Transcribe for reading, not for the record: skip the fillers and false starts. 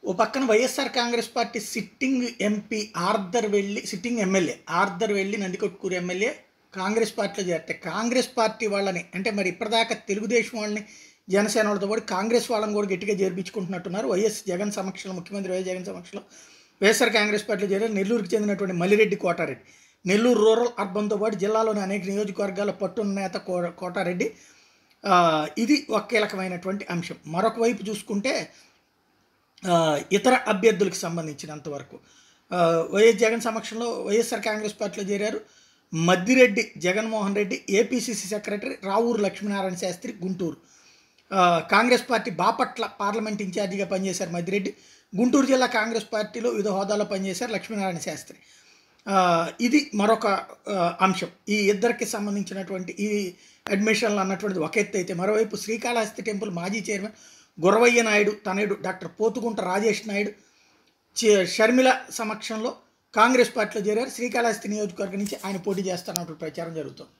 ఓ పక్కన YSR Congress party sitting MP sitting MLA Arthur వెళ్ళి Nandikotkur MLA Congress పార్టీలో చేరితే కాంగ్రెస్ పార్టీ వాళ్ళని అంటే మరి ఇప్పటిదాకా తెలుగుదేశం వాళ్ళని జనసేన వాళ్ళతో పాటు కాంగ్రెస్ వాళ్ళని కూడా గట్టిగా చేర్పించుకుంటున్నట్టున్నారు. జగన్ సమక్షంలో ముఖ్యమంత్రి వైఎస్ జగన్ సమక్షంలో వైఎస్ఆర్ కాంగ్రెస్ పార్టీలో చేరారు నెల్లూరుకి చెందినటువంటి మల్లిరెడ్డి కోటారెడ్డి. నెల్లూరు రూరల్ అర్బన్తో పాటు జిల్లాలోని అనేక నియోజకవర్గాల పట్టున్న నేత కోటారెడ్డి. ఇది ఒక కీలకమైనటువంటి అంశం. మరొక వైపు చూసుకుంటే ఇతర అభ్యర్థులకు సంబంధించినంతవరకు వైఎస్ జగన్ సమక్షంలో వైఎస్ఆర్ కాంగ్రెస్ పార్టీలో చేరారు Maddireddy Jaganmohan Reddy, APCC secretary Ravuru Lakshminarayana Sastry Guntur. Congress party Bapatla parliament ఇన్ఛార్జిగా పనిచేశారు మద్దిరెడ్డి. గుంటూరు జిల్లా కాంగ్రెస్ పార్టీలో వివిధ హోదాలో పనిచేశారు లక్ష్మీనారాయణ శాస్త్రి. ఇది మరొక అంశం. ఈ ఇద్దరికి సంబంధించినటువంటి ఈ అడ్మిషన్లు అన్నటువంటిది ఒక ఎత్తు అయితే, మరోవైపు శ్రీకాళహస్తి టెంపుల్ మాజీ చైర్మన్ గురవయ్య నాయుడు తనయుడు డాక్టర్ పోతుగుంట రాజేష్ నాయుడు షర్మిల సమక్షంలో కాంగ్రెస్ పార్టీలో చేరారు. శ్రీకాళహస్తి నియోజకవర్గం నుంచి ఆయన పోటీ చేస్తున్నటువంటి ప్రచారం జరుగుతుంది.